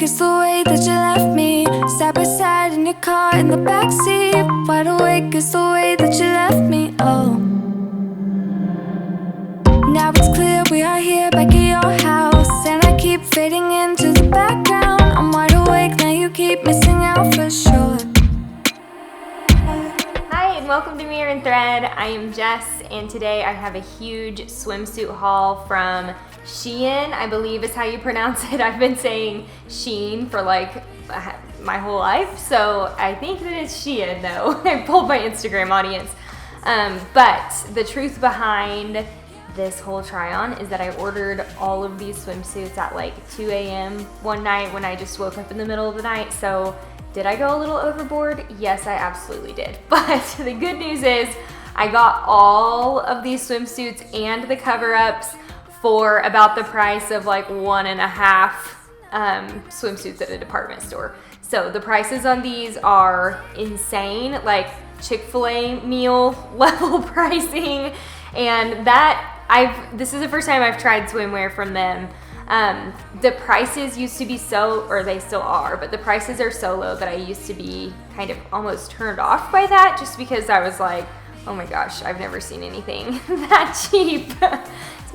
is the way that you left me. Side by side in your car in the backseat. Wide awake is the way that you left me. Oh, now it's clear we are here back at your house, and I keep fading into the background. I'm wide awake now, you keep missing out for sure. Hi and welcome to Mirror and Thread. I am Jess, and today I have a huge swimsuit haul from SHEIN, I believe is how you pronounce it. I've been saying SHEIN for like my whole life, so I think that it's SHEIN though. I pulled my Instagram audience. But the truth behind this whole try on is that I ordered all of these swimsuits at like 2 a.m. one night when I just woke up in the middle of the night. So did I go a little overboard? Yes, I absolutely did. But the good news is I got all of these swimsuits and the cover-ups for about the price of like 1.5 swimsuits at a department store. So the prices on these are insane, like Chick-fil-A meal level pricing. And this is the first time I've tried swimwear from them. The prices used to be they still are, but the prices are so low that I used to be kind of almost turned off by that, just because I was like, oh my gosh, I've never seen anything that cheap.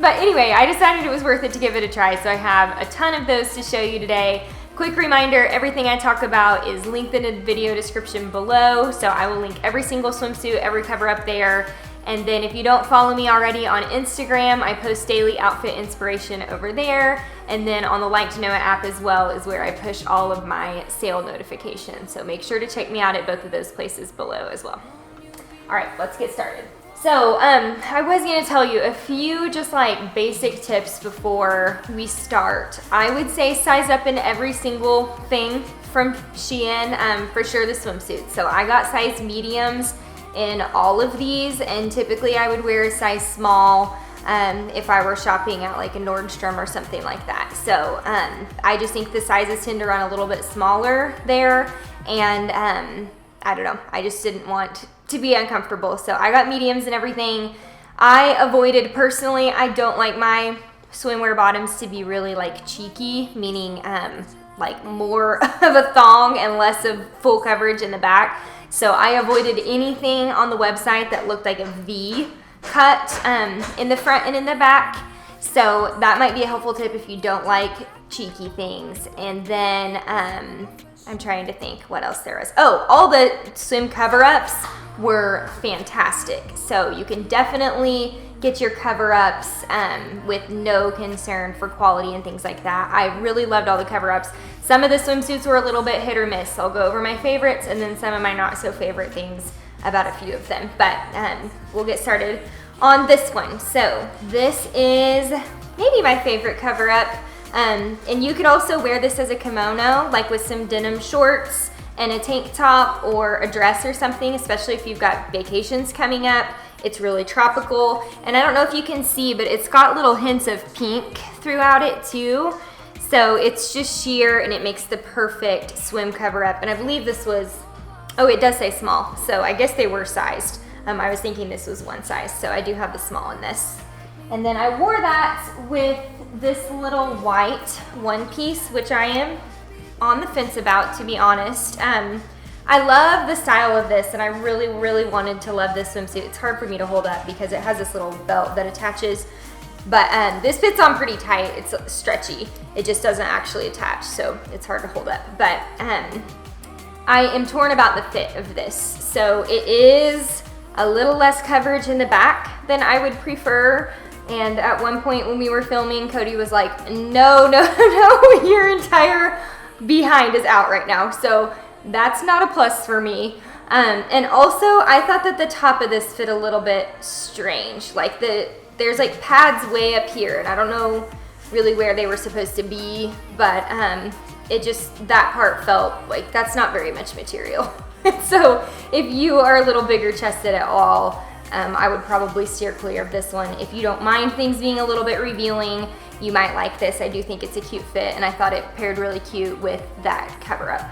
But anyway, I decided it was worth it to give it a try, so I have a ton of those to show you today. Quick reminder, everything I talk about is linked in the video description below, so I will link every single swimsuit, every cover up there. And then if you don't follow me already on Instagram, I post daily outfit inspiration over there. And then on the Like to Know It app as well is where I push all of my sale notifications. So make sure to check me out at both of those places below as well. All right, let's get started. So I was gonna tell you a few just like basic tips before we start. I would say size up in every single thing from SHEIN, for sure the swimsuits. So I got size mediums in all of these, and typically I would wear a size small if I were shopping at like a Nordstrom or something like that. So I just think the sizes tend to run a little bit smaller there, and I don't know, I just didn't want to be uncomfortable, so I got mediums and everything. I avoided, personally, I don't like my swimwear bottoms to be really like cheeky, meaning like more of a thong and less of full coverage in the back. So I avoided anything on the website that looked like a V cut in the front and in the back. So that might be a helpful tip if you don't like cheeky things. And then I'm trying to think what else there is. Oh, all the swim cover-ups were fantastic. So you can definitely get your cover-ups with no concern for quality and things like that. I really loved all the cover-ups. Some of the swimsuits were a little bit hit or miss. I'll go over my favorites and then some of my not so favorite things about a few of them. But we'll get started on this one. So this is maybe my favorite cover-up. And you could also wear this as a kimono, like with some denim shorts and a tank top or a dress or something, especially if you've got vacations coming up. It's really tropical. And I don't know if you can see, but it's got little hints of pink throughout it too. So it's just sheer and it makes the perfect swim cover up. And I believe this was, oh, it does say small. So I guess they were sized. I was thinking this was one size. So I do have the small in this. And then I wore that with this little white one piece, which I am on the fence about, to be honest. I love the style of this, and I really, really wanted to love this swimsuit. It's hard for me to hold up because it has this little belt that attaches, but this fits on pretty tight. It's stretchy. It just doesn't actually attach, so it's hard to hold up. But I am torn about the fit of this. So it is a little less coverage in the back than I would prefer. And at one point when we were filming, Cody was like, no, your entire behind is out right now. So that's not a plus for me. And also I thought that the top of this fit a little bit strange. Like there's like pads way up here, and I don't know really where they were supposed to be, but it just, that part felt like that's not very much material. So if you are a little bigger chested at all, I would probably steer clear of this one. If you don't mind things being a little bit revealing, you might like this. I do think it's a cute fit, and I thought it paired really cute with that cover up.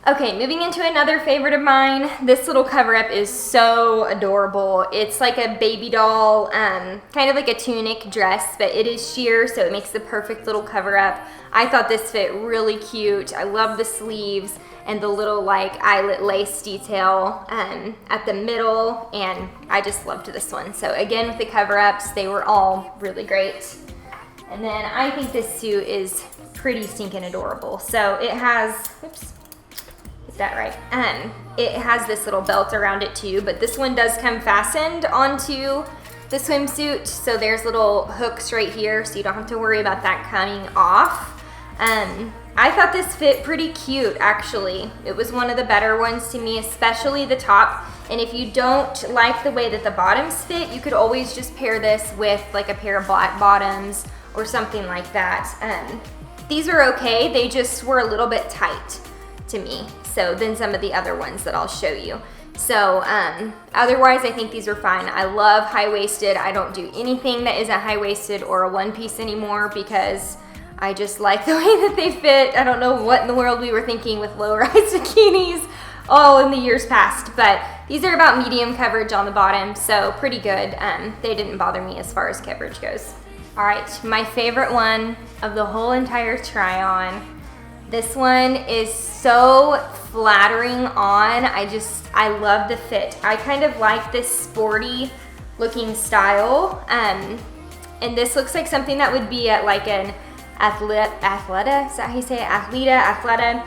Okay, moving into another favorite of mine. This little cover up is so adorable. It's like a baby doll, kind of like a tunic dress, but it is sheer, so it makes the perfect little cover up. I thought this fit really cute. I love the sleeves and the little like eyelet lace detail at the middle, and I just loved this one. So again, with the cover ups, they were all really great. And then I think this suit is pretty stinking adorable. So it has, oops, get that right. It has this little belt around it too, but this one does come fastened onto the swimsuit. So there's little hooks right here, so you don't have to worry about that coming off. I thought this fit pretty cute, actually. It was one of the better ones to me, especially the top. And if you don't like the way that the bottoms fit, you could always just pair this with like a pair of black bottoms or something like that. These are okay, they just were a little bit tight to me, so than some of the other ones that I'll show you. So otherwise, I think these are fine. I love high-waisted. I don't do anything that isn't high-waisted or a one-piece anymore because I just like the way that they fit. I don't know what in the world we were thinking with low-rise bikinis all in the years past, but these are about medium coverage on the bottom, so pretty good. They didn't bother me as far as coverage goes. All right, my favorite one of the whole entire try-on. This one is so flattering on. I love the fit. I kind of like this sporty looking style. And this looks like something that would be at like an Athleta, is that how you say it? Athleta,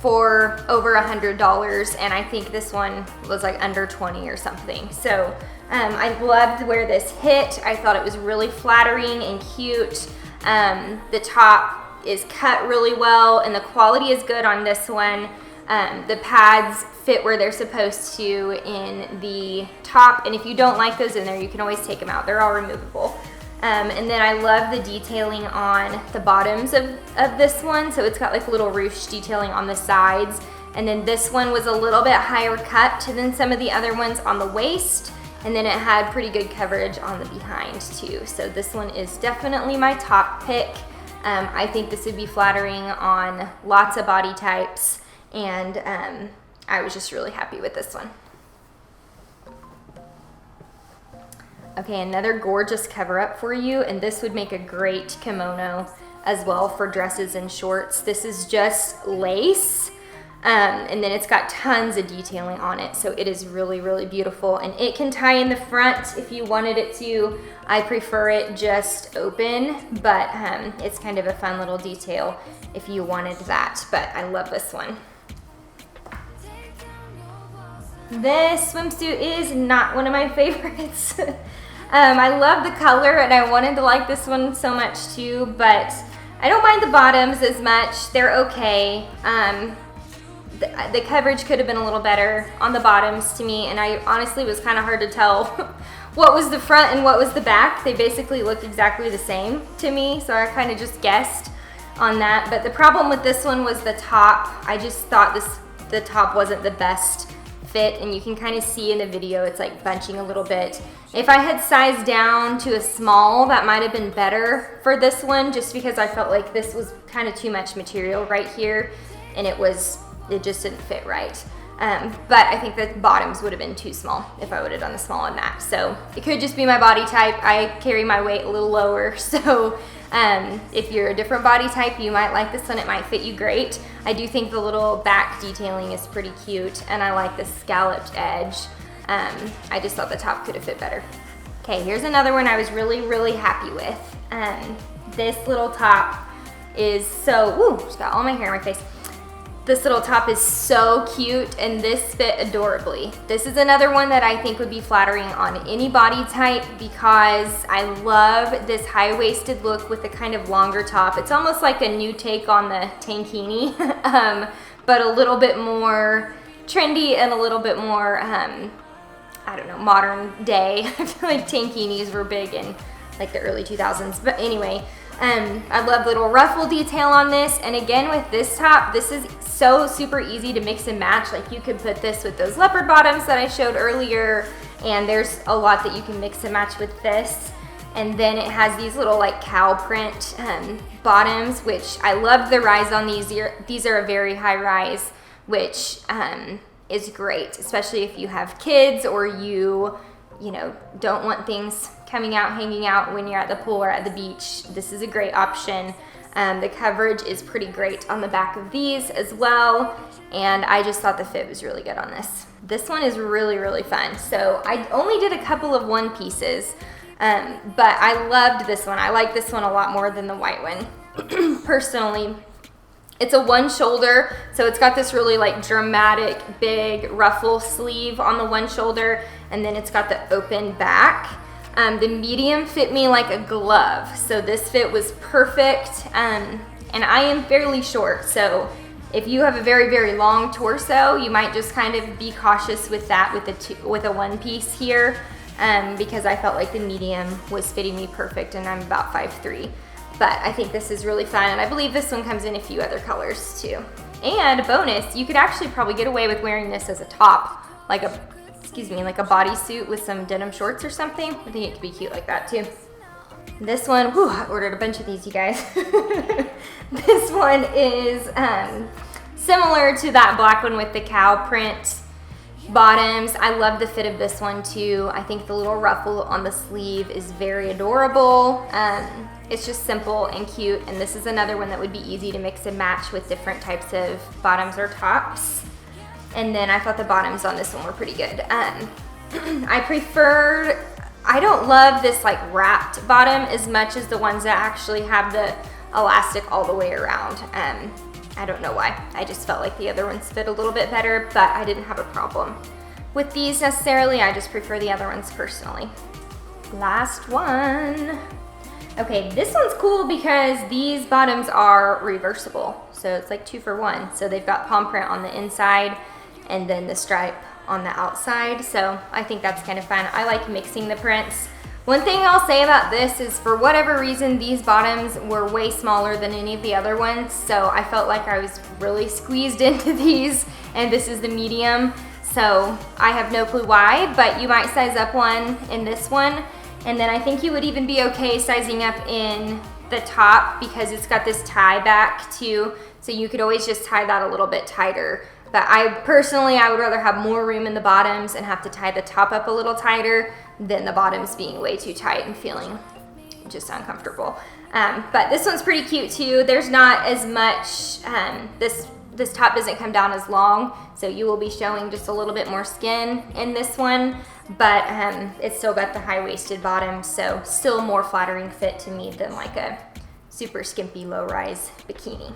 for over $100. And I think this one was like under 20 or something. So I loved where this hit. I thought it was really flattering and cute. The top is cut really well and the quality is good on this one. The pads fit where they're supposed to in the top, and if you don't like those in there, you can always take them out. They're all removable. And then I love the detailing on the bottoms of this one. So it's got like little ruche detailing on the sides. And then this one was a little bit higher cut than some of the other ones on the waist. And then it had pretty good coverage on the behind too. So this one is definitely my top pick. I think this would be flattering on lots of body types, and I was just really happy with this one. Okay, another gorgeous cover up for you, and this would make a great kimono as well for dresses and shorts. This is just lace, and then it's got tons of detailing on it, so it is really, really beautiful. And it can tie in the front if you wanted it to. I prefer it just open, but it's kind of a fun little detail if you wanted that, but I love this one. This swimsuit is not one of my favorites. I love the color and I wanted to like this one so much too, but I don't mind the bottoms as much. They're okay. The coverage could have been a little better on the bottoms to me, and I honestly was kind of hard to tell what was the front and what was the back. They basically looked exactly the same to me, so I kind of just guessed on that. But the problem with this one was the top. I just thought the top wasn't the best fit, and you can kind of see in the video it's like bunching a little bit. If I had sized down to a small, that might have been better for this one, just because I felt like this was kind of too much material right here, and it just didn't fit right. But I think the bottoms would have been too small if I would have done the small on that. So it could just be my body type. I carry my weight a little lower, so if you're a different body type, you might like this one. It might fit you great. I do think the little back detailing is pretty cute, and I like the scalloped edge. I just thought the top could have fit better. Okay, here's another one I was really, really happy with. This little top is so, ooh, just got all my hair in my face. This little top is so cute, and this fit adorably. This is another one that I think would be flattering on any body type because I love this high-waisted look with a kind of longer top. It's almost like a new take on the tankini, but a little bit more trendy and a little bit more, I don't know, modern day. I feel like tankinis were big in like the early 2000s, but anyway. I love little ruffle detail on this, and again with this top, this is so super easy to mix and match. Like you could put this with those leopard bottoms that I showed earlier, and there's a lot that you can mix and match with this. And then it has these little like cow print bottoms, which I love the rise on these. These are a very high rise. which is great, especially if you have kids or you don't want things coming out, hanging out when you're at the pool or at the beach. This is a great option. The coverage is pretty great on the back of these as well, and I just thought the fit was really good on this. This one is really, really fun. So I only did a couple of one pieces, but I loved this one. I like this one a lot more than the white one, personally. It's a one shoulder, so it's got this really like dramatic big ruffle sleeve on the one shoulder, and then it's got the open back. The medium fit me like a glove, so this fit was perfect. And I am fairly short, so if you have a very, very long torso, you might just kind of be cautious with that with a one piece here, because I felt like the medium was fitting me perfect, and I'm about 5'3". But I think this is really fun, and I believe this one comes in a few other colors too. And bonus, you could actually probably get away with wearing this as a top, like a bodysuit with some denim shorts or something. I think it could be cute like that too. This one, whew, I ordered a bunch of these, you guys. This one is similar to that black one with the cow print bottoms. I love the fit of this one too. I think the little ruffle on the sleeve is very adorable. It's just simple and cute, and this is another one that would be easy to mix and match with different types of bottoms or tops. And then I thought the bottoms on this one were pretty good. I don't love this like wrapped bottom as much as the ones that actually have the elastic all the way around. I don't know why. I just felt like the other ones fit a little bit better, but I didn't have a problem with these necessarily. I just prefer the other ones personally. Last one. Okay, this one's cool because these bottoms are reversible. So it's like 2 for 1. So they've got palm print on the inside and then the stripe on the outside. So I think that's kind of fun. I like mixing the prints. One thing I'll say about this is, for whatever reason, these bottoms were way smaller than any of the other ones. So I felt like I was really squeezed into these, and this is the medium. So I have no clue why, but you might size up one in this one. And then I think you would even be okay sizing up in the top because it's got this tie back too. So you could always just tie that a little bit tighter. But I would rather have more room in the bottoms and have to tie the top up a little tighter than the bottoms being way too tight and feeling just uncomfortable. But this one's pretty cute too. There's not as much, this top doesn't come down as long, so you will be showing just a little bit more skin in this one, but it's still got the high-waisted bottom, so still more flattering fit to me than like a super skimpy low-rise bikini.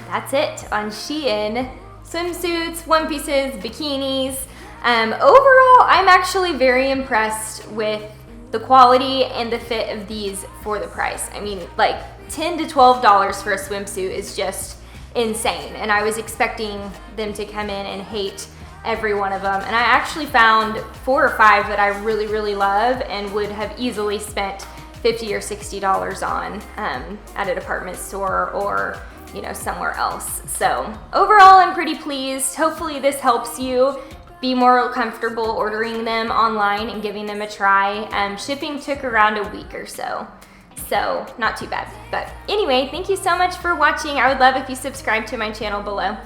That's it on SHEIN. Swimsuits, one pieces, bikinis. Overall, I'm actually very impressed with the quality and the fit of these for the price. I mean, like $10 to $12 for a swimsuit is just insane, and I was expecting them to come in and hate every one of them, and I actually found 4 or 5 that I really, really love and would have easily spent $50 or $60 on at a department store or somewhere else. So overall, I'm pretty pleased. Hopefully this helps you be more comfortable ordering them online and giving them a try. Shipping took around a week or so not too bad. But anyway, thank you so much for watching. I would love if you subscribe to my channel below.